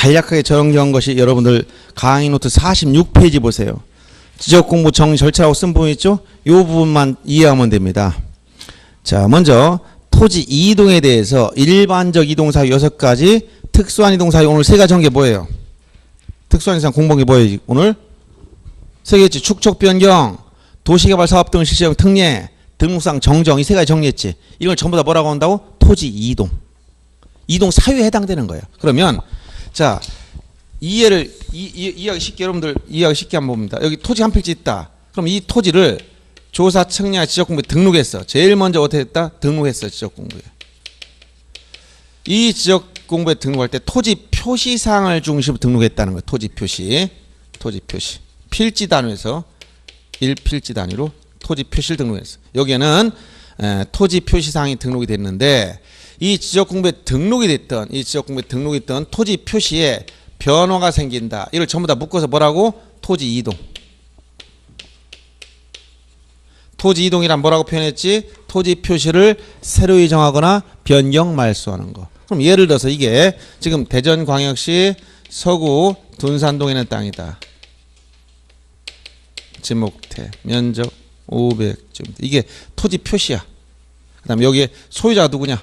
간략하게 정리한 것이 여러분들 강의 노트 46페이지 보세요. 지적공부 정리 절차라고 쓴 부분 있죠? 이 부분만 이해하면 됩니다. 자, 먼저 토지 이동에 대해서 일반적 이동사유 6가지, 특수한 이동사유 오늘 3가지 정계 뭐예요? 특수한 이상 공범이 뭐예요? 오늘 3개였지. 축척 변경, 도시개발 사업 등 실시형 특례, 등록상 정정, 이 3가지 정리했지. 이걸 전부 다 뭐라고 한다고? 토지 이동. 이동 사유에 해당되는 거예요. 그러면 자, 이해를 이해하기 쉽게 여러분들 이해하기 쉽게 한번 봅니다. 여기 토지 한 필지 있다. 그럼 이 토지를 조사 측량 지적공부에 등록했어. 제일 먼저 어떻게 했다? 등록했어. 지적공부에. 이 지적공부에 등록할 때 토지 표시사항을 중심으로 등록했다는 거예요. 토지 표시. 필지 단위에서 1필지 단위로 토지 표시를 등록했어. 여기에는 토지 표시사항이 등록이 됐는데 이 지적공부에 등록이 됐던 토지 표시에 변화가 생긴다. 이걸 전부 다 묶어서 뭐라고? 토지 이동. 토지 이동이란 뭐라고 표현했지? 토지 표시를 새로이 정하거나 변경 말소하는 거. 그럼 예를 들어서 이게 지금 대전광역시 서구 둔산동에 있는 땅이다. 지목태 면적 500제곱미터. 이게 토지 표시야. 그 다음에 여기에 소유자가 누구냐?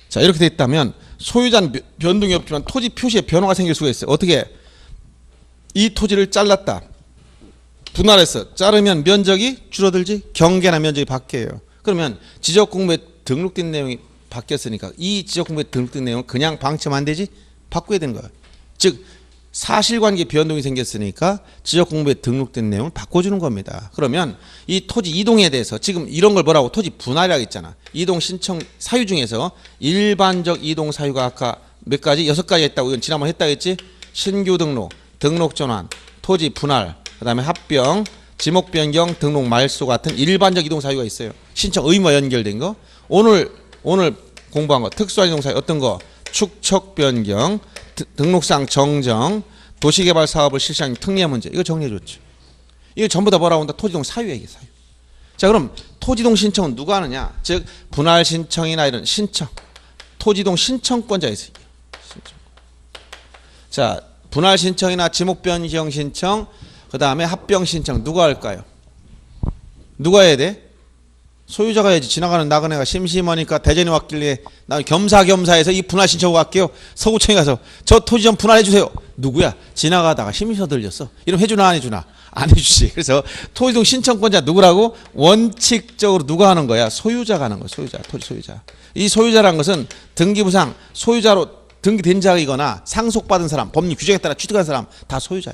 자, 이렇게 돼 있다면 소유자는 변동이 없지만 토지 표시에 변화가 생길 수가 있어요. 어떻게? 이 토지를 잘랐다. 분할해서 자르면 면적이 줄어들지? 경계나 면적이 바뀌어요. 그러면 지적공부에 등록된 내용이 바뀌었으니까 이 지적공부에 등록된 내용은 그냥 방치하면 안 되지? 바꿔야 되는 거예요. 즉 사실관계 변동이 생겼으니까 지적공부에 등록된 내용을 바꿔주는 겁니다. 그러면 이 토지 이동에 대해서 지금 이런 걸 뭐라고? 토지 분할이라고 했잖아. 이동 신청 사유 중에서 일반적 이동 사유가 아까 몇 가지? 6가지 했다고. 이건 지난번에 했다고 했지? 신규 등록, 등록 전환, 토지 분할, 그 다음에 합병, 지목 변경, 등록 말소 같은 일반적 이동 사유가 있어요. 신청 의무와 연결된 거. 오늘 공부한 거 특수한 이동 사유 어떤 거? 축척 변경, 등록상 정정, 도시개발 사업을 실시하는 특례 문제. 이거 정리해줬죠. 이거 전부 다 뭐라고 한다? 토지동 사유야, 이게 사유. 자, 그럼 토지동 신청은 누가 하느냐? 즉 분할 신청이나 이런 신청, 토지동 신청권자가 있어요. 신청. 자, 분할 신청이나 지목 변경 신청, 그 다음에 합병 신청 누가 할까요? 누가 해야 돼? 소유자가 해야지. 지나가는 나그네가 심심하니까 대전에 왔길래 나 겸사겸사해서 이 분할 신청하고 갈게요. 서구청에 가서 저 토지 좀 분할해 주세요. 누구야? 지나가다가 심의서 들렸어. 이러면 해주나 안 해주나? 안 해주지. 그래서 토지동 신청권자 누구라고? 원칙적으로 누가 하는 거야? 소유자가 하는 거야. 소유자. 토지 소유자. 이 소유자라는 것은 등기부상 소유자로 등기된 자이거나 상속받은 사람, 법률 규정에 따라 취득한 사람 다 소유자야.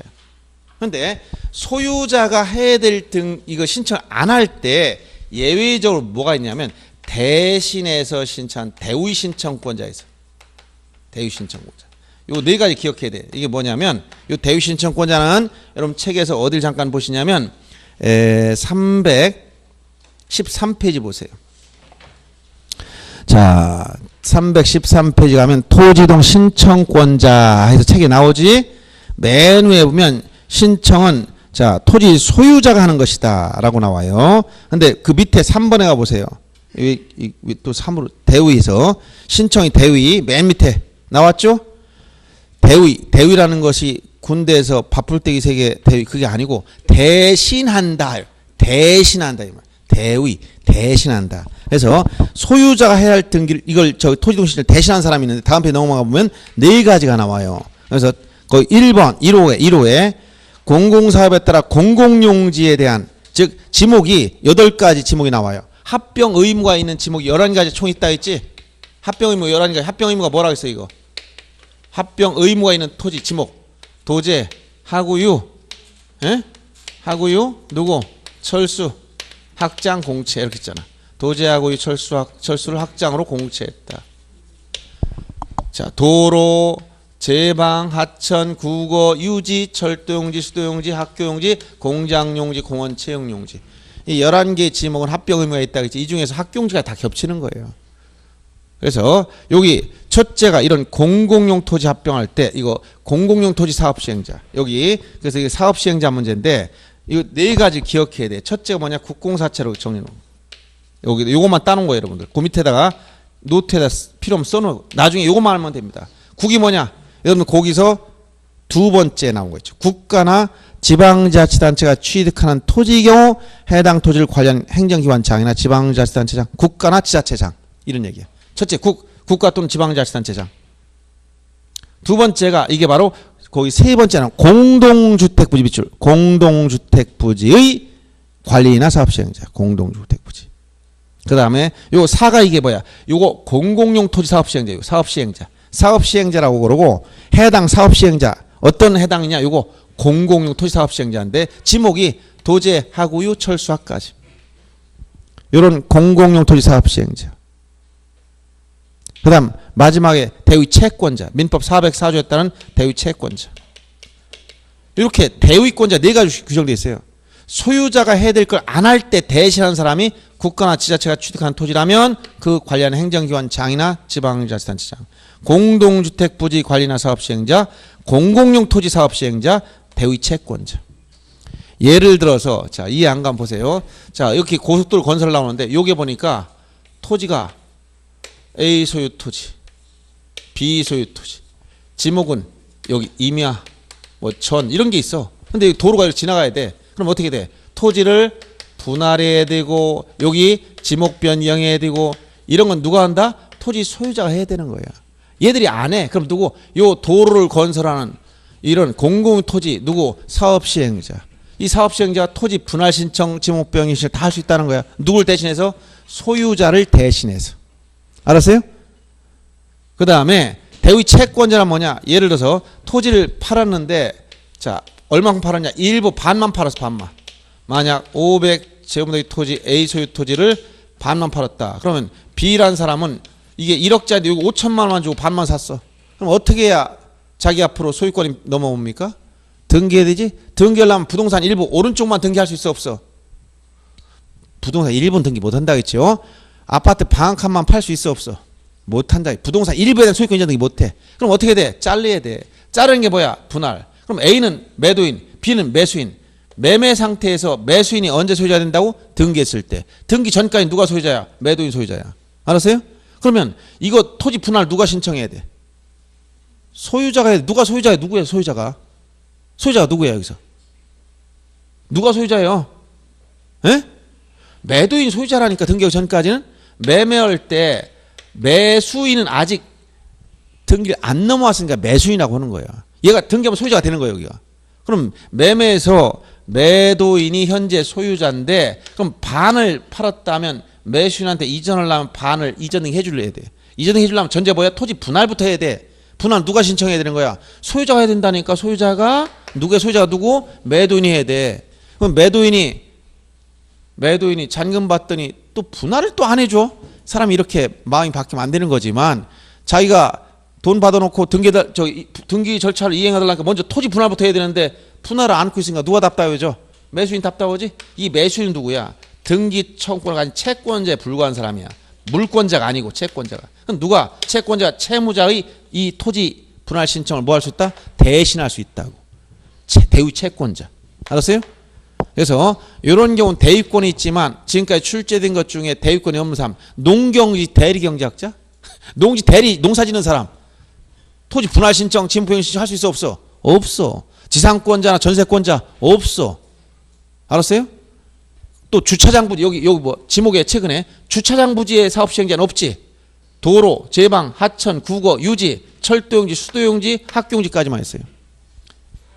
그런데 소유자가 해야 될 이거 신청 안 할 때 예외적으로 뭐가 있냐면 대신해서 신청한 대위 신청권자 있어. 대위 신청권자. 요 4가지 기억해야 돼. 이게 뭐냐면 요 대위 신청권자는 여러분 책에서 어딜 잠깐 보시냐면 313페이지 보세요. 자, 313페이지 가면 토지동 신청권자 해서 책에 나오지. 맨 위에 보면 신청은 자, 토지 소유자가 하는 것이다 라고 나와요. 근데 그 밑에 3번에 가보세요. 또 3으로 대위에서 신청이 대위 맨 밑에 나왔죠? 대위라는 것이 군대에서 밥풀떼기 세계 대위 그게 아니고 대신한다. 대신한다. 이 말. 대신한다. 그래서 소유자가 해야 할 등기를 이걸 저 토지동 신청을 대신한 사람이 있는데 다음 페이지 넘어가 보면 4가지가 나와요. 그래서 거기 1번 1호에 공공사업에 따라 공공용지에 대한 즉 지목이 8가지 지목이 나와요. 합병 의무가 있는 지목이 11가지 총 있다 했지? 합병 의무 11가지. 합병 의무가 뭐라고 했어 이거? 합병 의무가 있는 토지 지목. 도제, 하구유, 하구유, 누구? 철수, 확장, 공채 이렇게 있잖아. 도제, 하구유, 철수를 확장으로 공채했다. 자, 도로, 제방, 하천, 국어, 유지, 철도용지, 수도용지, 학교용지, 공장용지, 공원 채용용지. 이 11개의 지목은 합병 의무가 있다 그랬지. 이 중에서 학교용지가 다 겹치는 거예요. 그래서 여기 첫째가 이런 공공용 토지 합병할 때 이거 공공용 토지 사업 시행자. 여기 그래서 이게 사업 시행자 문제인데 이거 4가지 기억해야 돼. 첫째가 뭐냐? 국공사채로 정리해 놓은 거. 여기 요것만 따놓은 거예요, 여러분들. 그 밑에다가 노트에다 필요 없으면 써놓고 나중에 요것만 하면 됩니다. 국이 뭐냐? 여러분 거기서 두 번째 나온 거 있죠. 국가나 지방자치단체가 취득하는 토지의 경우 해당 토지를 관련 행정기관장이나 지방자치단체장, 국가나 지자체장 이런 얘기예요. 첫째 국가 또는 지방자치단체장. 두 번째가 이게 바로 거기 세 번째는 공동주택부지 빗줄. 공동주택부지의 관리나 사업시행자. 공동주택부지. 그 다음에 요 4가 이게 뭐야? 요거 공공용 토지 사업시행자. 요 사업시행자. 사업시행자라고 그러고 해당 사업시행자. 어떤 해당이냐? 요거 공공용 토지 사업시행자인데 지목이 도제, 하구유, 철수학까지. 요런 공공용 토지 사업시행자. 그 다음 마지막에 대의 채권자. 민법 404조에 따른 대의 채권자. 이렇게 대의권자 네 가지 규정되어 있어요. 소유자가 해야 될 걸 안 할 때 대신하는 사람이 국가나 지자체가 취득한 토지라면 그 관련 행정기관장이나 지방자치단체장. 공동주택부지 관리나 사업시행자, 공공용 토지 사업시행자, 대의 채권자. 예를 들어서 자 이 안감 보세요. 자 이렇게 고속도로 건설 나오는데 요게 보니까 토지가 A 소유 토지, B 소유 토지, 지목은 여기 임야, 뭐 전 이런 게 있어. 근데 도로가 이렇게 지나가야 돼. 그럼 어떻게 돼? 토지를 분할해야 되고 여기 지목 변경해야 되고 이런 건 누가 한다? 토지 소유자가 해야 되는 거야. 얘들이 안 해. 그럼 누구? 요 도로를 건설하는 이런 공공 토지 누구? 사업시행자. 이 사업시행자가 토지 분할 신청, 지목 변경 신청 다 할 수 있다는 거야. 누굴 대신해서? 소유자를 대신해서. 알았어요? 그 다음에 대의 채권자는 뭐냐? 예를 들어서 토지를 팔았는데 자 얼마큼 팔았냐? 일부 반만 팔았어. 반만. 만약 500제곱미터 토지 A 소유 토지를 반만 팔았다. 그러면 B라는 사람은 이게 1억짜리 이거 5천만 원만 주고 반만 샀어. 그럼 어떻게 해야 자기 앞으로 소유권이 넘어옵니까? 등기해야 되지? 등기하려면 부동산 일부 오른쪽만 등기할 수 있어 없어? 부동산 일부는 등기 못한다 했죠. 아파트 방 한 칸만 팔 수 있어 없어? 못한다. 부동산 일부에 대한 소유권 인정 등기 못해. 그럼 어떻게 돼? 잘라야 돼. 자르는 게 뭐야? 분할. 그럼 A는 매도인, B는 매수인. 매매 상태에서 매수인이 언제 소유자 된다고? 등기했을 때. 등기 전까지 누가 소유자야? 매도인 소유자야. 알았어요? 그러면 이거 토지 분할 누가 신청해야 돼? 소유자가 해야 돼. 누가 소유자야? 누구야 소유자가? 소유자가 누구야 여기서? 누가 소유자예요? 에? 매도인 소유자라니까 등기하기 전까지는. 매매할 때 매수인은 아직 등기를 안 넘어왔으니까 매수인이라고 하는 거야. 얘가 등기하면 소유자가 되는 거예요 여기가. 그럼 매매에서 매도인이 현재 소유자인데 그럼 반을 팔았다면 매수인한테 이전하려면 반을 이전등기 해줄래야 돼. 이전등기 해주려면 전제 뭐야? 토지 분할부터 해야 돼. 분할 누가 신청해야 되는 거야? 소유자가 해야 된다니까. 소유자가 누구의 소유자가 누구? 매도인이 해야 돼. 그럼 매도인이 잔금 받더니 또 분할을 또 안 해줘. 사람이 이렇게 마음이 바뀌면 안 되는 거지만 자기가 돈 받아놓고 등기 절차를 이행하려니까 먼저 토지 분할부터 해야 되는데 분할을 안 하고 있으니까 누가 답답해져? 매수인 답답하지? 이 매수인은 누구야? 등기 청구권을 가진 채권자에 불과한 사람이야. 물권자가 아니고 채권자가. 그럼 누가? 채권자가 채무자의 이 토지 분할 신청을 뭐 할 수 있다? 대신할 수 있다고. 대의 채권자. 알았어요? 그래서 이런 경우는 대위권이 있지만 지금까지 출제된 것 중에 대위권이 없는 사람. 농경지 대리경제학자? 농지 대리 농사 짓는 사람. 토지 분할 신청, 지목 변경 신청 할 수 있어 없어? 없어. 지상권자나 전세권자 없어. 알았어요? 또 주차장 부지 여기 뭐 지목에 최근에 주차장 부지의 사업 시행자는 없지. 도로, 제방, 하천, 국어, 유지, 철도용지, 수도용지, 학교용지까지만 했어요.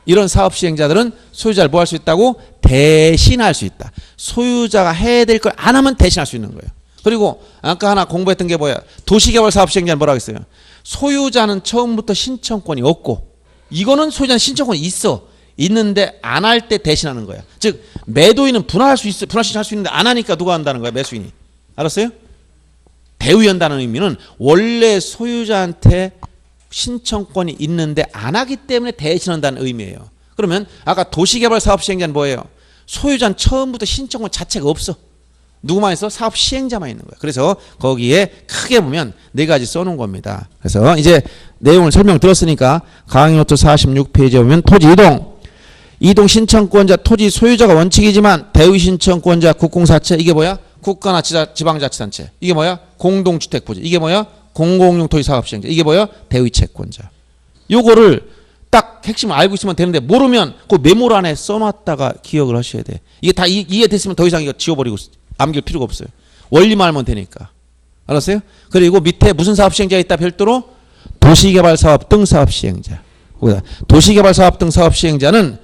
이런 사업 시행자들은 소유자를 뭐 할 수 있다고? 대신할 수 있다. 소유자가 해야 될 걸 안 하면 대신할 수 있는 거예요. 그리고 아까 하나 공부했던 게 뭐야? 도시개발 사업 시행자는 뭐라고 했어요? 소유자는 처음부터 신청권이 없고 이거는 소유자는 신청권이 있는데 안 할 때 대신하는 거야. 즉 매도인은 분할할 수 있어. 분할 신청할 수 있는데 안 하니까 누가 한다는 거야? 매수인이. 알았어요? 대위한다는 의미는 원래 소유자한테 신청권이 있는데 안 하기 때문에 대신한다는 의미예요. 그러면 아까 도시개발 사업 시행자는 뭐예요? 소유자는 처음부터 신청권 자체가 없어. 누구만 있어? 사업 시행자만 있는 거야. 그래서 거기에 크게 보면 네 가지 써놓은 겁니다. 그래서 이제 내용을 설명 들었으니까 강의 노트 46페이지에 보면 토지 이동 신청권자 토지 소유자가 원칙이지만 대의 신청권자 국공사채 이게 뭐야? 국가나 지방자치단체. 이게 뭐야? 공동주택부지. 이게 뭐야? 공공용 토지사업시행자. 이게 뭐야? 대의채권자. 요거를 딱 핵심을 알고 있으면 되는데 모르면 그 메모를 안에 써놨다가 기억을 하셔야 돼. 이게 다 이해됐으면 더 이상 이거 지워버리고 남길 필요가 없어요. 원리만 알면 되니까. 알았어요? 그리고 밑에 무슨 사업시행자가 있다 별도로? 도시개발사업 등 사업시행자. 도시개발사업 등 사업시행자는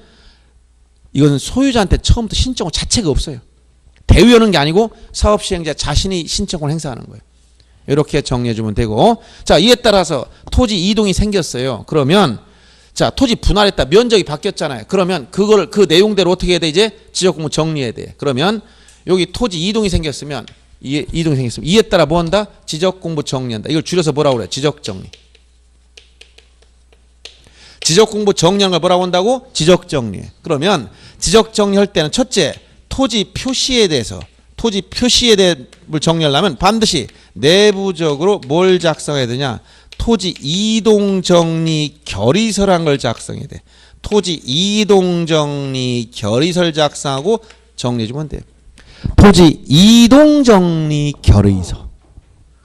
이건 소유자한테 처음부터 신청을 자체가 없어요. 대위하는 게 아니고 사업시행자 자신이 신청을 행사하는 거예요. 이렇게 정리해주면 되고, 자, 이에 따라서 토지 이동이 생겼어요. 그러면 자, 토지 분할했다. 면적이 바뀌었잖아요. 그러면 그걸 그 내용대로 어떻게 해야 돼? 이제 지적공부 정리해야 돼. 그러면 여기 토지 이동이 생겼으면 이에 따라 뭐 한다? 지적공부 정리한다. 이걸 줄여서 뭐라고 그래? 지적정리. 지적공부 정리하는 걸 뭐라고 한다고? 지적정리. 그러면 지적정리할 때는 첫째, 토지 표시에 대해서 를 정리하려면 반드시 내부적으로 뭘 작성해야 되냐? 토지 이동정리 결의서란 걸 작성해야 돼. 토지 이동정리 결의서를 작성하고 정리해주면 돼. 토지 이동정리 결의서.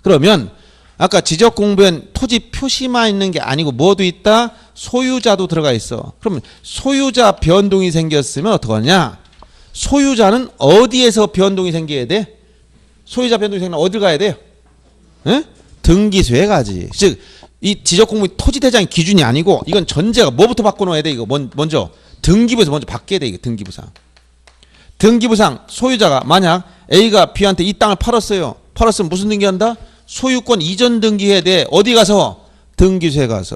그러면 아까 지적공부엔 토지 표시만 있는 게 아니고 뭐도 있다? 소유자도 들어가 있어. 그러면 소유자 변동이 생겼으면 어떡하냐? 소유자는 어디에서 변동이 생겨야 돼? 소유자 변동이 생기면 어딜 가야 돼요? 에? 등기소에 가지. 즉, 이 지적공부 토지대장이 기준이 아니고 이건 전제가 뭐부터 바꿔놓아야 돼? 이거 먼저 등기부에서 먼저 바뀌어야 돼. 이거 등기부상. 등기부상 소유자가 만약 A가 B한테 이 땅을 팔았어요. 팔았으면 무슨 등기한다? 소유권 이전 등기해야 돼. 어디 가서? 등기소에 가서.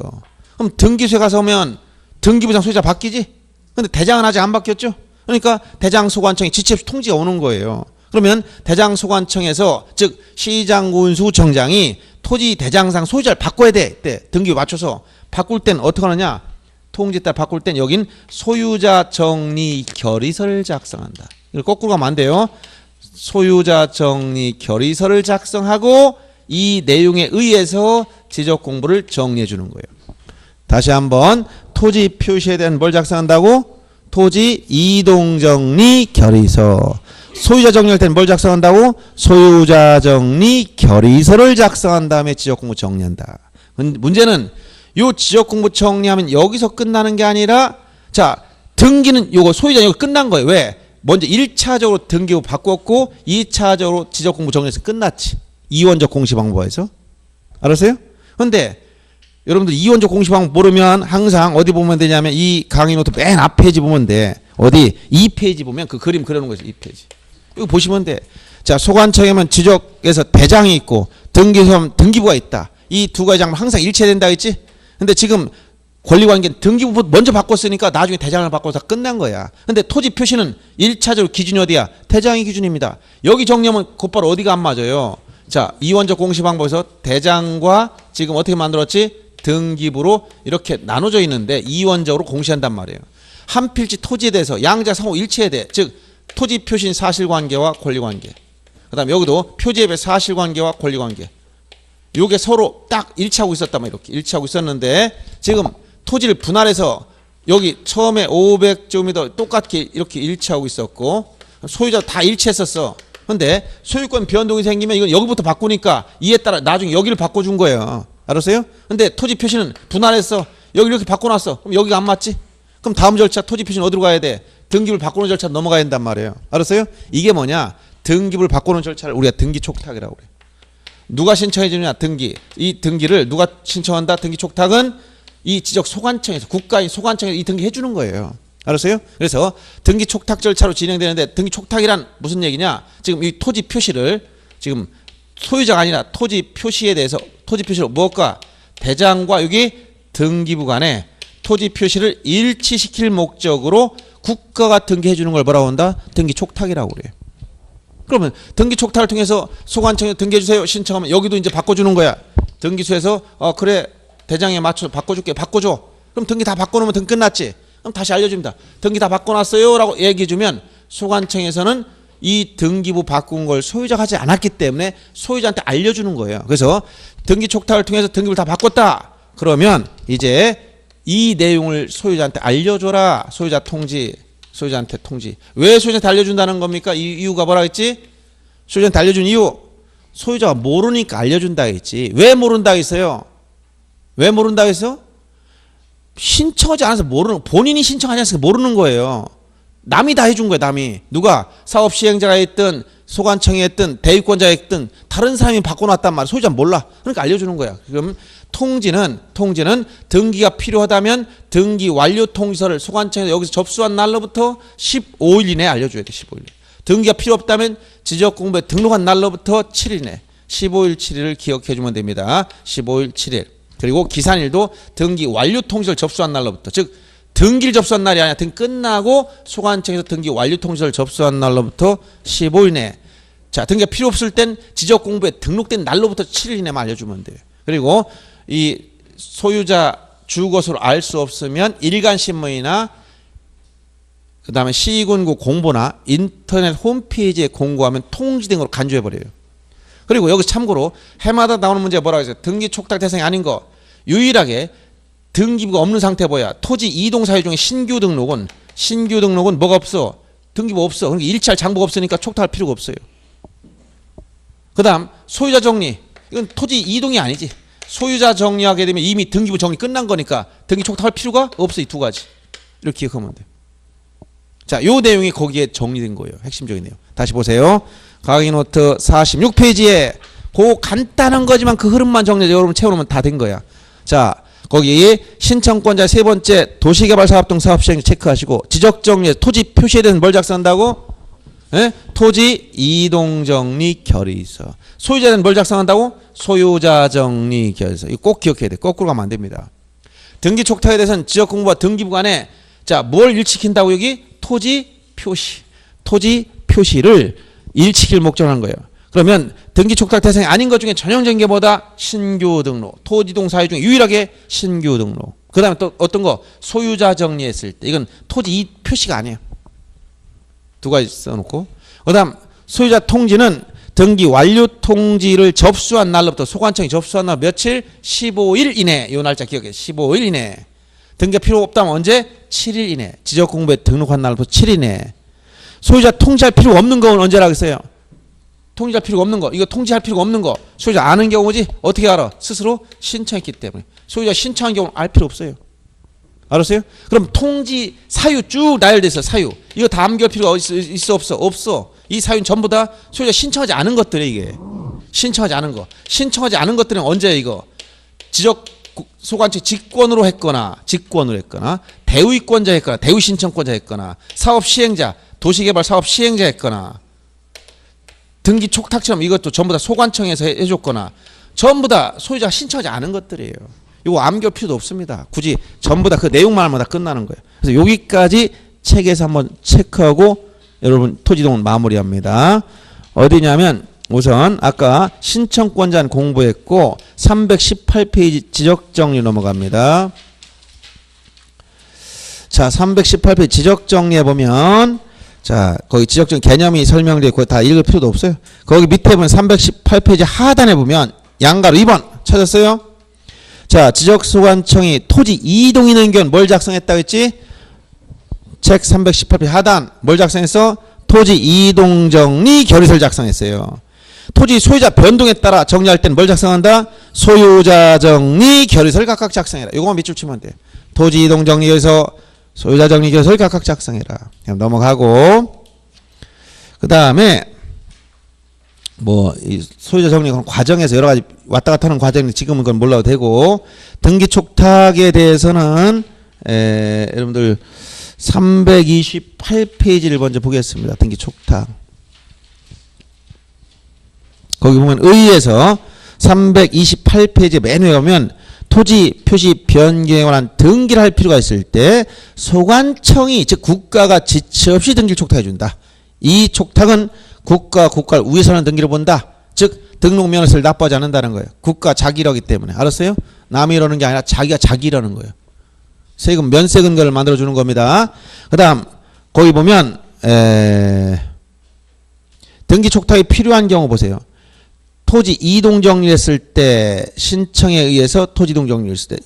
그럼 등기소에 가서 오면 등기부상 소유자 바뀌지? 근데 대장은 아직 안 바뀌었죠? 그러니까 대장소관청에 지체 없이 통지가 오는 거예요. 그러면 대장소관청에서 즉 시장군수청장이 토지 대장상 소유자를 바꿔야 돼. 때 등기부 맞춰서 바꿀 땐 어떻게 하느냐? 통지에 따라 바꿀 땐 여긴 소유자 정리 결의서를 작성한다. 이걸 거꾸로 가면 안 돼요. 소유자 정리 결의서를 작성하고 이 내용에 의해서 지적 공부를 정리해 주는 거예요. 다시 한번 토지 표시에 대한 뭘 작성한다고? 토지 이동정리 결의서. 소유자 정리할 때는 뭘 작성한다고? 소유자 정리 결의서를 작성한 다음에 지적공부 정리한다. 문제는 요 지적공부 정리하면 여기서 끝나는 게 아니라 자, 등기는 요거 소유자 이거 끝난 거예요. 왜? 먼저 1차적으로 등기부 바꿨고 2차적으로 지적공부 정리해서 끝났지. 이원적 공시방법에서. 알았어요? 근데 여러분들 이원적 공시방법 모르면 항상 어디 보면 되냐면 이 강의 노트 맨 앞 페이지 보면 돼. 어디? 2페이지 보면 그 그림 그려놓은 거죠. 2페이지. 이거 보시면 돼. 자, 소관청에만 지적에서 대장이 있고 등기소하면 등기부가 있다. 이 두 가지 장면 항상 일치된다 했지? 근데 지금 권리관계는 등기부 먼저 바꿨으니까 나중에 대장을 바꿔서 끝난 거야. 근데 토지 표시는 1차적으로 기준이 어디야? 대장이 기준입니다. 여기 정리하면 곧바로 어디가 안 맞아요? 자, 이원적 공시방법에서 대장과 지금 어떻게 만들었지? 등기부로 이렇게 나눠져 있는데 이원적으로 공시한단 말이에요. 한 필지 토지에 대해서 양자 상호 일치해야 돼. 즉 토지 표시인 사실관계와 권리관계. 그 다음에 여기도 표지앱의 사실관계와 권리관계. 요게 서로 딱 일치하고 있었단 말이에요. 이렇게 일치하고 있었는데 지금 토지를 분할해서 여기 처음에 500제곱미터 똑같게 이렇게 일치하고 있었고 소유자 다 일치했었어. 근데 소유권 변동이 생기면 이건 여기부터 바꾸니까 이에 따라 나중에 여기를 바꿔준 거예요. 알았어요? 근데 토지 표시는 분할했어. 여기 이렇게 바꿔놨어. 그럼 여기가 안 맞지? 그럼 다음 절차 토지 표시는 어디로 가야 돼? 등기부를 바꾸는 절차 넘어가야 된단 말이에요. 알았어요? 이게 뭐냐? 등기부를 바꾸는 절차를 우리가 등기 촉탁이라고 그래. 누가 신청해 주느냐? 등기. 이 등기를 누가 신청한다? 등기 촉탁은 이 지적 소관청에서 국가인 소관청에서 이 등기 해주는 거예요. 알았어요? 그래서 등기 촉탁 절차로 진행되는데 등기 촉탁이란 무슨 얘기냐? 지금 이 토지 표시를 지금 소유자가 아니라 토지 표시에 대해서 토지 표시로 무엇과 대장과 여기 등기부 간에 토지 표시를 일치시킬 목적으로 국가가 등기해 주는 걸 뭐라고 한다? 등기 촉탁이라고 그래요. 그러면 등기 촉탁을 통해서 소관청에 등기해 주세요 신청하면 여기도 이제 바꿔주는 거야. 등기소에서 그래 대장에 맞춰서 바꿔줄게. 바꿔줘. 그럼 등기 다 바꿔놓으면 등기 끝났지. 그럼 다시 알려줍니다. 등기 다 바꿔놨어요 라고 얘기해주면 소관청에서는 이 등기부 바꾼 걸 소유자가 하지 않았기 때문에 소유자한테 알려주는 거예요. 그래서 등기 촉탁을 통해서 등기부를 다 바꿨다. 그러면 이제 이 내용을 소유자한테 알려줘라. 소유자 통지. 소유자한테 통지. 왜 소유자한테 알려준다는 겁니까? 이 이유가 뭐라 했지? 소유자한테 알려준 이유, 소유자가 모르니까 알려준다 했지. 왜 모른다 했어요? 왜 모른다 했어? 신청하지 않아서 모르는, 본인이 신청하지 않아서 모르는 거예요. 남이 다 해준 거예요. 남이. 누가? 사업 시행자가 했든 소관청이 했든 대유권자가 했든 다른 사람이 바꿔놨단 말이야. 소유자는 몰라. 그러니까 알려주는 거야. 그럼 통지는 등기가 필요하다면 등기 완료 통지서를 소관청에서 여기서 접수한 날로부터 15일 이내에 알려줘야 돼. 15일. 등기가 필요 없다면 지적공부에 등록한 날로부터 7일 이내. 15일 7일을 기억해 주면 됩니다. 15일 7일. 그리고 기산일도 등기 완료 통지서를 접수한 날로부터, 즉 등기를 접수한 날이 아니라 등기 끝나고 소관청에서 등기 완료 통지서를 접수한 날로부터 15일 내에. 자, 등기가 필요 없을 땐 지적공부에 등록된 날로부터 7일 이내만 알려주면 돼요. 그리고 이 소유자 주거수를 알 수 없으면 일간신문이나 그 다음에 시군구 공보나 인터넷 홈페이지에 공고하면 통지 등으로 간주해버려요. 그리고 여기 참고로 해마다 나오는 문제가 뭐라고 했어요? 등기 촉탁 대상이 아닌 거. 유일하게 등기부가 없는 상태 뭐야? 토지 이동 사유 중에 신규 등록은 뭐가 없어? 등기부 없어. 그러니까 일치할 장부가 없으니까 촉탁할 필요가 없어요. 그 다음 소유자 정리. 이건 토지 이동이 아니지. 소유자 정리하게 되면 이미 등기부 정리 끝난 거니까 등기 촉탁할 필요가 없어. 이 두 가지. 이렇게 기억하면 돼요. 자, 요 내용이 거기에 정리된 거예요. 핵심적인 내용. 다시 보세요. 강의 노트 46페이지에 그 간단한 거지만 그 흐름만 정리해서 여러분 채워놓으면 다 된 거야. 자, 거기 신청권자 세 번째 도시개발사업 등 사업시행 체크하시고 지적정리에 토지 표시에 대해서 뭘 작성한다고? 예? 토지 이동정리 결의서. 소유자에 대해서 뭘 작성한다고? 소유자정리 결의서. 이거 꼭 기억해야 돼. 거꾸로 가면 안 됩니다. 등기 촉탁에 대해서는 지적공부와 등기부 간에 자, 뭘 일치킨다고 여기? 토지 표시. 토지 표시를 일치킬 목적으로 하는 거예요. 그러면 등기 촉탁 대상이 아닌 것 중에 전형적인 게 뭐다? 신규 등록. 토지이동 사유 중에 유일하게 신규 등록. 그 다음에 또 어떤 거? 소유자 정리했을 때. 이건 토지 이 표시가 아니에요. 두 가지 써놓고. 그 다음 소유자 통지는 등기 완료 통지를 접수한 날로부터 소관청이 접수한 날 며칠? 15일 이내. 이 날짜 기억해. 15일 이내. 등기가 필요 없다면 언제? 7일 이내. 지적공부에 등록한 날부터 7일 이내. 소유자 통지할 필요 없는 건 언제라고 했어요? 통지할 필요가 없는 거. 이거 통지할 필요가 없는 거. 소유자 아는 경우지? 어떻게 알아? 스스로 신청했기 때문에. 소유자 신청한 경우는 알 필요 없어요. 알았어요? 그럼 통지 사유 쭉 나열돼 있어. 사유. 이거 다 암기할 필요가 있어 없어? 없어. 이 사유는 전부 다 소유자 신청하지 않은 것들이에요. 이게. 신청하지 않은 거. 신청하지 않은 것들은 언제야 이거? 지적 소관청 직권으로 했거나 대위권자 했거나 대위신청권자 했거나 사업 시행자 도시개발 사업 시행자 했거나 등기 촉탁처럼 이것도 전부 다 소관청에서 해줬거나 전부 다 소유자가 신청하지 않은 것들이에요. 이거 암기할 필요도 없습니다. 굳이 전부 다 그 내용만 하면 다 끝나는 거예요. 그래서 여기까지 책에서 한번 체크하고 여러분 토지동은 마무리합니다. 어디냐면 우선 아까 신청권자는 공부했고 318페이지 지적정리 넘어갑니다. 자, 318페이지 지적정리에 보면 자, 거기 지적정 개념이 설명되어 있고 다 읽을 필요도 없어요. 거기 밑에 보면 318페이지 하단에 보면 양가로 2번 찾았어요? 자, 지적소관청이 토지 이동이 있는 경우는 뭘 작성했다고 했지? 책 318페이지 하단 뭘 작성했어? 토지 이동정리 결의서를 작성했어요. 토지 소유자 변동에 따라 정리할 때는 뭘 작성한다? 소유자 정리 결의서를 각각 작성해라. 이거만 밑줄 치면 돼. 토지 이동 정리 결의서, 소유자 정리 결의서를 각각 작성해라. 그냥 넘어가고 그 다음에 뭐 이 소유자 정리 과정에서 여러 가지 왔다 갔다 하는 과정인데 지금은 그건 몰라도 되고 등기 촉탁에 대해서는 여러분들 328페이지를 먼저 보겠습니다. 등기 촉탁. 거기 보면 의의에서 328페이지 맨 위에 보면 토지 표시 변경에 관한 등기를 할 필요가 있을 때 소관청이 즉 국가가 지체 없이 등기를 촉탁해 준다. 이 촉탁은 국가를 위해서는 등기를 본다. 즉 등록면허세를 납부하지 않는다는 거예요. 국가 자기라기 때문에. 알았어요? 남이 이러는 게 아니라 자기가 자기라는 거예요. 세금 면세 근거를 만들어 주는 겁니다. 그 다음 거기 보면 등기 촉탁이 필요한 경우 보세요. 토지 이동 정리를 했을 때 신청에 의해서 토지 이동 정리를 했을 때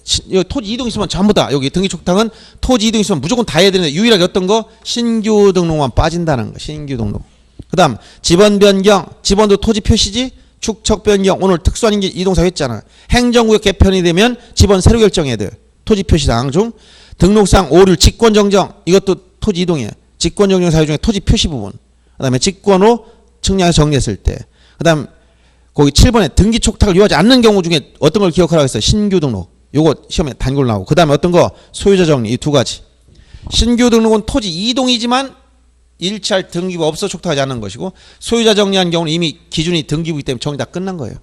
토지 이동 있으면 전부 다 여기 등기 촉탁은 토지 이동 있으면 무조건 다 해야 되는데 유일하게 어떤 거? 신규 등록만 빠진다는 거. 신규 등록. 그 다음 지번 변경, 지번도 토지 표시지. 축척 변경, 오늘 특수한 이동사 했잖아. 행정구역 개편이 되면 지번 새로 결정해야 돼. 토지 표시 사항 중 등록상 오류 직권 정정, 이것도 토지 이동이에요. 직권 정정 사유 중에 토지 표시 부분. 그 다음에 직권으로 측량해서 정리했을 때. 그 다음 거기 7번에 등기 촉탁을 요하지 않는 경우 중에 어떤 걸 기억하라고 했어요. 신규 등록. 요거 시험에 단골 나오고. 그 다음에 어떤 거 소유자 정리, 이 두 가지. 신규 등록은 토지 이동이지만 일치할 등기부 없어 촉탁하지 않는 것이고, 소유자 정리한 경우는 이미 기준이 등기부이기 때문에 정리 다 끝난 거예요.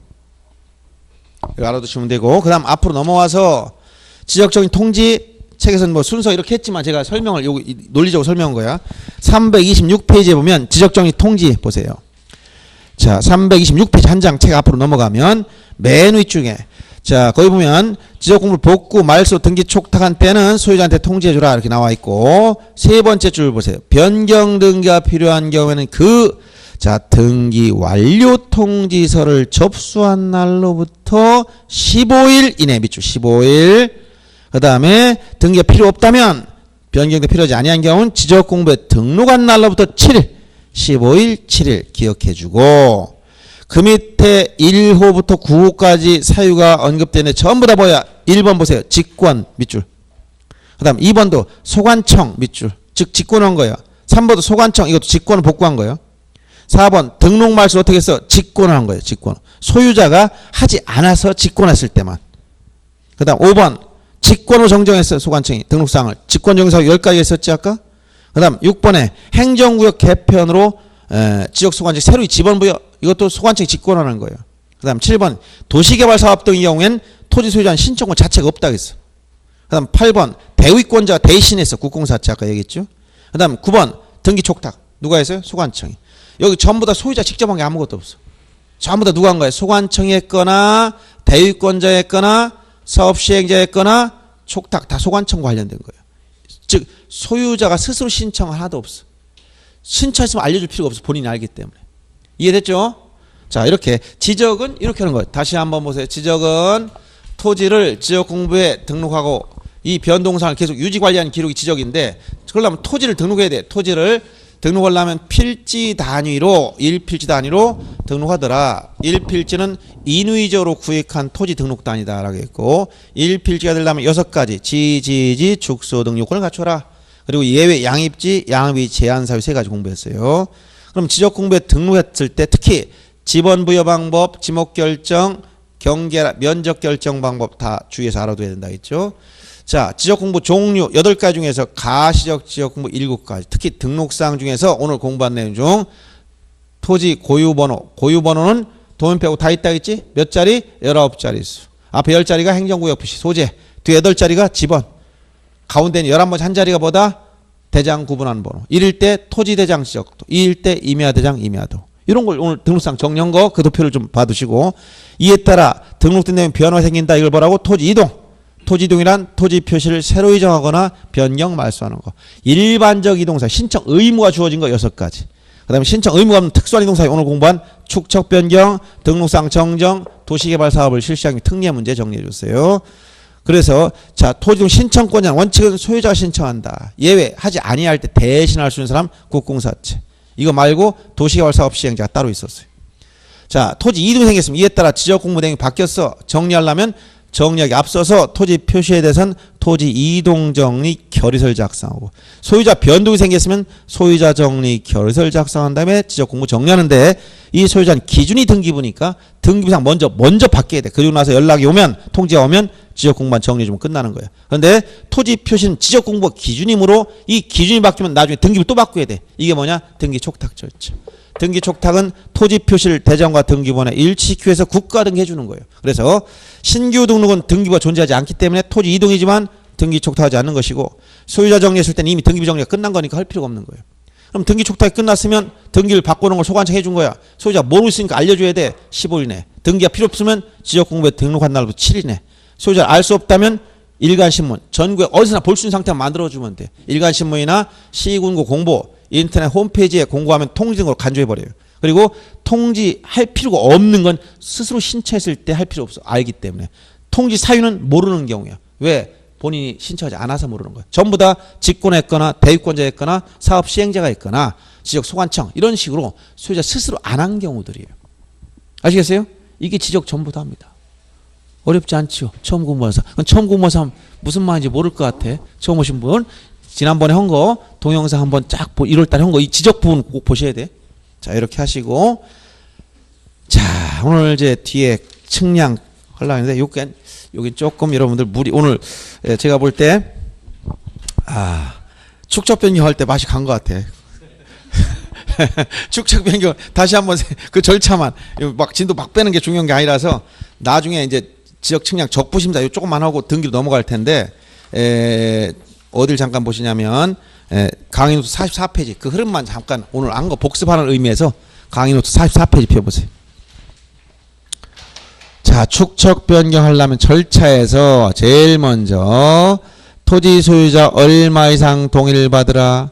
이거 알아두시면 되고, 그 다음 앞으로 넘어와서 지적적인 통지 책에서는 뭐 순서 이렇게 했지만 제가 설명을 요거 논리적으로 설명한 거야. 326페이지에 보면 지적정리 통지 보세요. 자, 326페이지 한 장 책 앞으로 넘어가면 맨 위쪽에 자, 거기 보면 지적공물 복구 말소 등기 촉탁한 때는 소유자한테 통지해주라 이렇게 나와 있고, 세 번째 줄 보세요. 변경 등기가 필요한 경우에는 자, 등기 완료 통지서를 접수한 날로부터 15일 이내, 밑줄 15일. 그 다음에 등기가 필요 없다면, 변경도 필요하지 아니한 경우는 지적공부에 등록한 날로부터 7일, 15일, 7일 기억해주고, 그 밑에 1호부터 9호까지 사유가 언급되는 전부 다 뭐야? 1번 보세요. 직권 밑줄. 그 다음 2번도 소관청 밑줄. 즉 직권한 거예요. 3번도 소관청, 이것도 직권을 복구한 거예요. 4번 등록 말소 어떻게 했어? 직권한 거예요. 직권. 소유자가 하지 않아서 직권했을 때만. 그 다음 5번 직권으로 정정했어요. 소관청이 등록사항을. 직권 정사항 10가지 했었지 아까? 그 다음 6번에 행정구역 개편으로 지역소관청 새로이 지번부여, 이것도 소관청이 직권하는 거예요. 그 다음 7번 도시개발사업 등의 경우엔 토지 소유자는 신청권 자체가 없다 했어. 그 다음 8번 대위권자가 대신해서 국공사채 아까 얘기했죠. 그 다음 9번 등기 촉탁 누가 했어요? 소관청이. 여기 전부 다 소유자 직접 한 게 아무것도 없어. 전부 다 누가 한 거예요? 소관청이 했거나 대위권자 했거나 사업시행자 했거나 촉탁 다 소관청 관련된 거예요. 즉 소유자가 스스로 신청 하나도 없어. 신청했으면 알려줄 필요가 없어. 본인이 알기 때문에. 이해됐죠? 자, 이렇게 지적은 이렇게 하는 거예요. 다시 한번 보세요. 지적은 토지를 지역공부에 등록하고 이 변동사항을 계속 유지관리하는 기록이 지적인데, 그러려면 토지를 등록해야 돼. 토지를 등록하려면 필지 단위로 1필지 단위로 등록하더라. 1필지는 인위적으로 구획한 토지 등록 단위다라고 했고, 1필지가 되려면 6가지 지지지 축소 등 요건을 갖춰라. 그리고 예외 양입지 양입이 제한 사유 3가지 공부했어요. 그럼 지적 공부에 등록했을 때 특히 지번 부여 방법, 지목 결정, 경계 면적 결정 방법 다 주의해서 알아둬야 된다 했죠. 자, 지적 공부 종류 8가지 중에서 가시적 지적 공부 7가지. 특히 등록사항 중에서 오늘 공부한 내용 중 토지 고유번호, 고유번호는 도면 빼고 다 있다 했지? 몇 자리? 19자리 수. 앞에 10자리가 행정구역 표시 소재, 뒤에 8자리가 지번, 가운데는 11번째 한 자리가 뭐다? 대장 구분하는 번호. 1일 때 토지 대장 지적도, 2일 때 임야 대장 임야도. 이런 걸 오늘 등록상 정리한 거 그 도표를 좀 봐두시고, 이에 따라 등록된 내용 변화가 생긴다. 이걸 뭐라고? 토지 이동. 토지 이동이란 토지 표시를 새로 이정하거나 변경 말소하는 거. 일반적 이동사 신청 의무가 주어진 거 6가지. 그 다음에 신청 의무가 없는 특수한 이동사에 오늘 공부한 축척 변경, 등록상 정정, 도시개발 사업을 실시하기 특례 문제 정리해 줬어요. 그래서 자, 토지동 신청권자는 원칙은 소유자가 신청한다. 예외 하지 아니할 때 대신할 수 있는 사람 국공사채. 이거 말고 도시개발 사업 시행자가 따로 있었어요. 자, 토지 이동이 생겼으면 이에 따라 지적 공부 내용이 바뀌었어. 정리하려면 정리하기 앞서서 토지 표시에 대해서는 토지 이동 정리 결의서를 작성하고, 소유자 변동이 생겼으면 소유자 정리 결의서를 작성한 다음에 지적 공부 정리하는데, 이 소유자는 기준이 등기부니까 등기부상 먼저 바뀌어야 돼. 그리고 나서 연락이 오면, 통지가 오면 지적 공부만 정리해주면 끝나는 거예요. 그런데 토지 표시는 지적 공부가 기준이므로 이 기준이 바뀌면 나중에 등기부 또 바꿔야 돼. 이게 뭐냐? 등기 촉탁 절차. 등기 촉탁은 토지 표시를 대장과 등기부원에 일치시키기 위해서 국가 등기해주는 거예요. 그래서 신규 등록은 등기부가 존재하지 않기 때문에 토지 이동이지만 등기 촉탁하지 않는 것이고, 소유자 정리했을 때는 이미 등기부 정리가 끝난 거니까 할 필요가 없는 거예요. 그럼 등기 촉탁이 끝났으면 등기를 바꾸는 걸 소관청 해준 거야. 소유자 모르고 있으니까 알려줘야 돼. 15일 내. 등기가 필요 없으면 지적공부에 등록한 날부터 7일 내. 소유자를 알 수 없다면 일간신문, 전국에 어디서나 볼 수 있는 상태만 만들어주면 돼. 일간신문이나 시군구 공보, 인터넷 홈페이지에 공고하면 통지 등으로 간주해버려요. 그리고 통지할 필요가 없는 건 스스로 신청했을 때 할 필요 없어. 알기 때문에. 통지 사유는 모르는 경우야. 왜? 본인이 신청하지 않아서 모르는 거예요. 전부 다 직권했거나 대유권자였거나 사업 시행자가 있거나 지적 소관청 이런 식으로 소유자 스스로 안 한 경우들이에요. 아시겠어요? 이게 지적 전부 다 합니다. 어렵지 않죠. 처음 공부해서. 처음 공부해서 무슨 말인지 모를 것 같아. 처음 오신 분 지난번에 한 거 동영상 한번 쫙 1월달에 한 거 이 지적 부분 꼭 보셔야 돼. 자 이렇게 하시고 자 오늘 이제 뒤에 측량 하려고 했는데 여기 조금 여러분들 무리 오늘 제가 볼 때 축척 변경할 때 맛이 간 것 같아. 축척 변경 다시 한번 그 절차만 막 진도 막 빼는 게 중요한 게 아니라서 나중에 이제 지적 측량 적부심사 요 조금만 하고 등기로 넘어갈 텐데 어딜 잠깐 보시냐면 강의 노트 44페이지 그 흐름만 잠깐 오늘 한 거 복습하는 의미에서 강의 노트 44페이지 펴보세요. 자 축척 변경하려면 절차에서 제일 먼저 토지 소유자 얼마 이상 동의를 받으라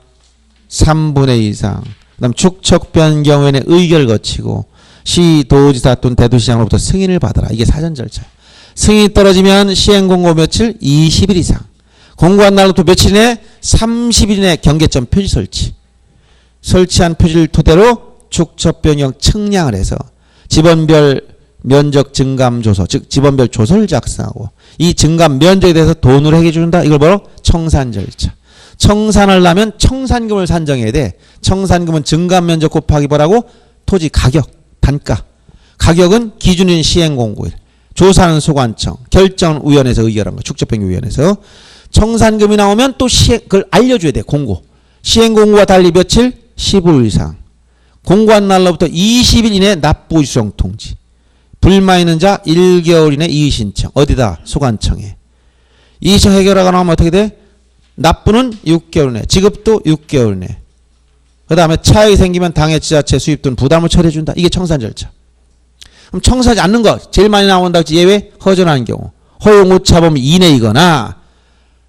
3분의 2 이상 그 다음 축척 변경위원회 의결을 거치고 시도지사 또는 대도시장으로부터 승인을 받아라. 이게 사전 절차. 승인이 떨어지면 시행공고 며칠? 20일 이상. 공고한 날로부터 며칠 이내? 30일 이내 경계점 표지 설치. 설치한 표지를 토대로 축척 변경 측량을 해서 지번별 면적 증감 조서, 즉 지번별 조서를 작성하고 이 증감 면적에 대해서 돈으로 해결해 준다. 이걸 뭐로? 청산 절차. 청산하려면 청산금을 산정해야 돼. 청산금은 증감 면적 곱하기 뭐라고? 토지 가격, 단가. 가격은 기준인 시행공고일. 조사는 소관청, 결정은 위원회에서 의결한 거. 축척변경위원회에서. 청산금이 나오면 또 그걸 알려줘야 돼. 공고. 시행공고와 달리 며칠? 15일 이상. 공고한 날로부터 20일 이내 납부 유성 통지. 불만 있는 자 1개월 이내 이의신청. 어디다? 소관청에. 이의신청 해결하거나 나오면 어떻게 돼? 납부는 6개월 내, 지급도 6개월 내. 그 다음에 차익이 생기면 당해 지자체 수입 등 부담을 처리해준다. 이게 청산 절차. 그럼 청산하지 않는 거 제일 많이 나온다. 예외 허전한 경우. 허용 오차범 이내이거나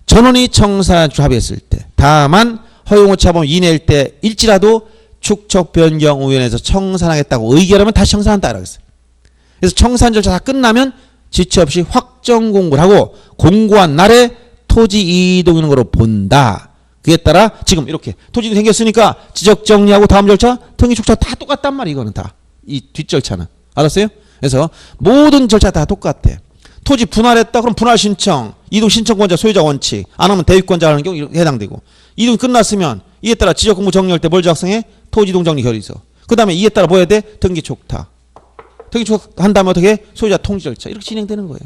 전원이 청산 합의했을 때. 다만 허용 오차범 이내일 때 일지라도 축척변경위원회에서 청산하겠다고 의결하면 다시 청산한다. 그랬어요. 그래서 청산 절차 다 끝나면 지체 없이 확정 공고를 하고 공고한 날에 토지 이동하는 거로 본다. 그에 따라 지금 이렇게 토지 생겼으니까 지적 정리하고 다음 절차 등기 축척 다 똑같단 말이야. 이거는 다. 이 뒷절차는. 알았어요? 그래서 모든 절차 다 똑같아. 토지 분할했다. 그럼 분할 신청, 이동 신청권자 소유자 원칙. 안 하면 대유권자 하는 경우 해당되고. 이동 끝났으면 이에 따라 지적 공고 정리할 때 뭘 작성해? 토지 이동 정리 결의서. 그 다음에 이에 따라 뭐 해야 돼? 등기 촉탁. 등기 촉탁 한 다음에 어떻게 해? 소유자 통지 절차. 이렇게 진행되는 거예요.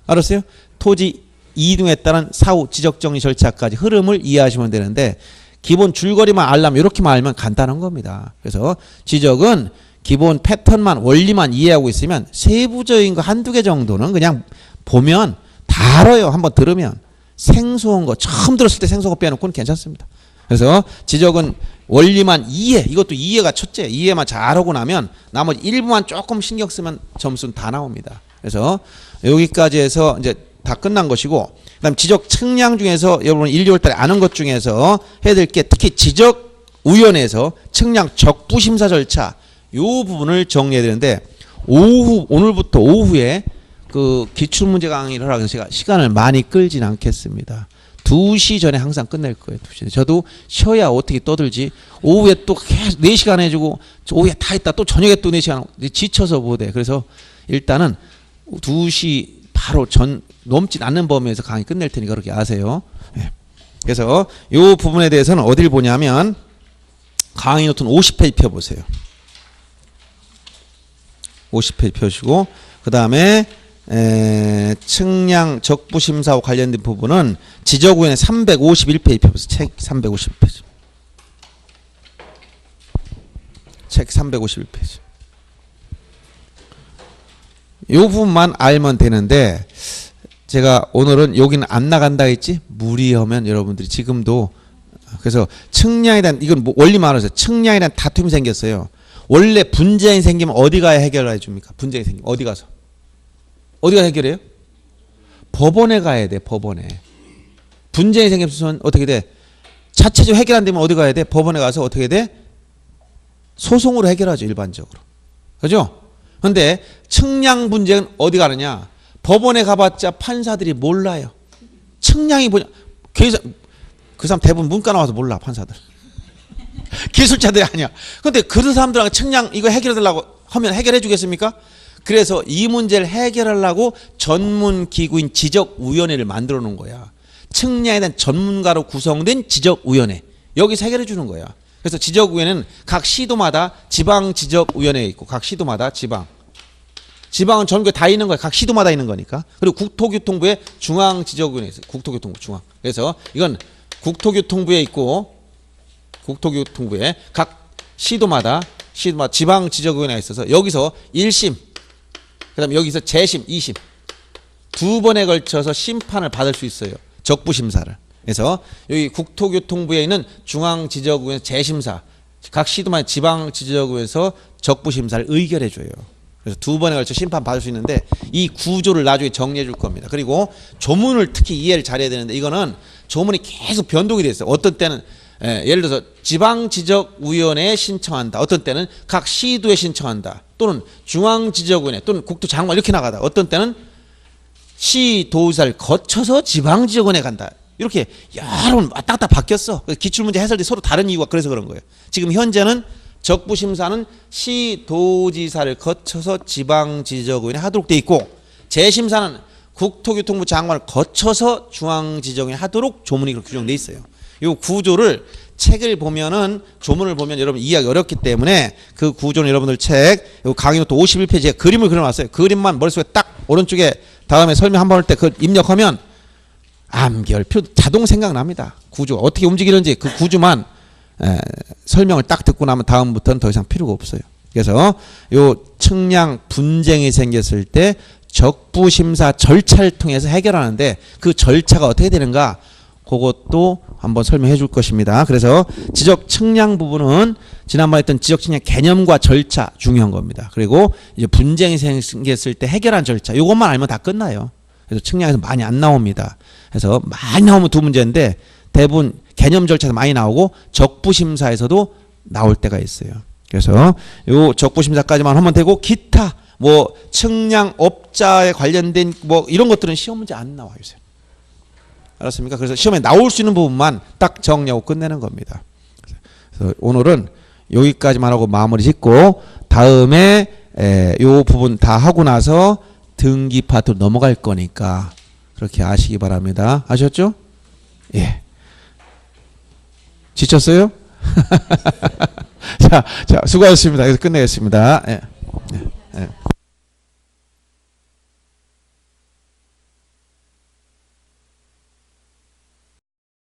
알았어요? 토지 이동에 따른 사후 지적정리 절차까지 흐름을 이해하시면 되는데 기본 줄거리만 알려면 이렇게만 알면 간단한 겁니다. 그래서 지적은 기본 패턴만 원리만 이해하고 있으면 세부적인 거 한두 개 정도는 그냥 보면 다 알아요. 한번 들으면. 생소한 거 처음 들었을 때 생소한 거 빼놓고는 괜찮습니다. 그래서 지적은 원리만 이해, 이것도 이해가 첫째, 이해만 잘하고 나면 나머지 일부만 조금 신경 쓰면 점수는 다 나옵니다. 그래서 여기까지 해서 이제 다 끝난 것이고, 그다음 지적 측량 중에서 여러분 1, 2월 달에 아는 것 중에서 해야 될 게 특히 지적위원회에서 측량 적부심사 절차 요 부분을 정리해야 되는데 오늘부터 오후에 그 기출문제 강의를 하라고 해서 제가 시간을 많이 끌진 않겠습니다. 2시 전에 항상 끝낼 거예요. 2시. 저도 쉬어야 어떻게 떠들지. 오후에 또 계속 4시간 해주고 오후에 다 했다 또 저녁에 또 4시간 지쳐서 못해. 그래서 일단은 2시 바로 넘지 않는 범위에서 강의 끝낼 테니까 그렇게 아세요. 네. 그래서 이 부분에 대해서는 어딜 보냐면 강의 노트는 50페이지 펴보세요. 50페이지 펴시고 그 다음에 측량 적부심사와 관련된 부분은 지적위원회 351페이지 펴보세요. 책 351페이지. 책 351페이지. 이 부분만 알면 되는데 제가 오늘은 여기는 안 나간다 했지 무리하면 여러분들이 지금도 그래서 측량에 대한 이건 뭐 원리만 알아서 측량에 대한 다툼이 생겼어요. 원래 분쟁이 생기면 어디 가야 해결해 줍니까? 분쟁이 생기면 어디 가서 해결해요? 법원에 가야 돼. 법원에. 분쟁이 생기면 어떻게 돼? 자체적으로 해결 안 되면 어디 가야 돼? 법원에 가서 어떻게 돼? 소송으로 해결하죠. 일반적으로. 그죠? 근데 측량 분쟁은 어디 가느냐? 법원에 가봤자 판사들이 몰라요. 측량이 뭐냐? 그 사람 대부분 문과 나와서 몰라, 판사들. 기술자들이 아니야. 근데 그 사람들하고 측량 이거 해결해달라고 하면 해결해 주겠습니까? 그래서 이 문제를 해결하려고 전문기구인 지적위원회를 만들어 놓은 거야. 측량에 대한 전문가로 구성된 지적위원회. 여기서 해결해 주는 거야. 그래서 지적위원회는 각 시도마다 지방지적위원회가 있고, 각 시도마다 지방은 전국에 다 있는 거야. 각 시도마다 있는 거니까. 그리고 국토교통부에 중앙지적위원회 있어요. 국토교통부 중앙. 그래서 이건 국토교통부에 있고, 국토교통부에 각 시도마다 지방지적위원회가 있어서 여기서 1심, 그 다음에 여기서 재심, 2심 두 번에 걸쳐서 심판을 받을 수 있어요. 적부심사를. 그래서 여기 국토교통부에 있는 중앙지적위원회 재심사, 각 시도마다 지방지적위원회에서 적부심사를 의결해 줘요. 그래서 두 번에 걸쳐 심판 받을 수 있는데 이 구조를 나중에 정리해 줄 겁니다. 그리고 조문을 특히 이해를 잘해야 되는데 이거는 조문이 계속 변동이 돼 있어요. 어떤 때는 예를 들어서 지방지적위원회에 신청한다. 어떤 때는 각 시도에 신청한다. 또는 중앙지적위원회 또는 국토장관 이렇게 나가다. 어떤 때는 시도지사를 거쳐서 지방지적위원회 간다. 이렇게 여러 번 왔다 갔다 바뀌었어. 기출문제 해설이 서로 다른 이유가 그래서 그런 거예요. 지금 현재는 적부심사는 시도지사를 거쳐서 지방지적위원회 하도록 돼 있고, 재심사는 국토교통부 장관을 거쳐서 중앙지적위원회 하도록 조문이 그렇게 규정돼 있어요. 이 구조를 책을 보면은 조문을 보면 여러분 이해하기 어렵기 때문에 그 구조는 여러분들 책 강의노트 51페이지에 그림을 그려놨어요. 그림만 머릿속에 딱 오른쪽에 다음에 설명 한 번 할 때 그 입력하면 암기할 필요 자동 생각납니다. 구조가 어떻게 움직이는지 그 구조만 설명을 딱 듣고 나면 다음부터는 더 이상 필요가 없어요. 그래서 요 측량 분쟁이 생겼을 때 적부심사 절차를 통해서 해결하는데 그 절차가 어떻게 되는가 그것도 한번 설명해 줄 것입니다. 그래서 지적 측량 부분은 지난번에 했던 지적 측량 개념과 절차 중요한 겁니다. 그리고 이제 분쟁이 생겼을 때 해결한 절차 이것만 알면 다 끝나요. 그래서 측량에서 많이 안 나옵니다. 그래서 많이 나오면 두 문제인데 대부분 개념 절차에서 많이 나오고 적부심사에서도 나올 때가 있어요. 그래서 요 적부심사까지만 하면 되고 기타 뭐 측량업자에 관련된 뭐 이런 것들은 시험 문제 안 나와요. 요새. 알았습니까? 그래서 시험에 나올 수 있는 부분만 딱 정리하고 끝내는 겁니다. 그래서 오늘은 여기까지만 하고 마무리 짓고 다음에 요 부분 다 하고 나서 등기 파트로 넘어갈 거니까 그렇게 아시기 바랍니다. 아셨죠? 예. 지쳤어요? 자, 수고하셨습니다. 여기서 끝내겠습니다. 예.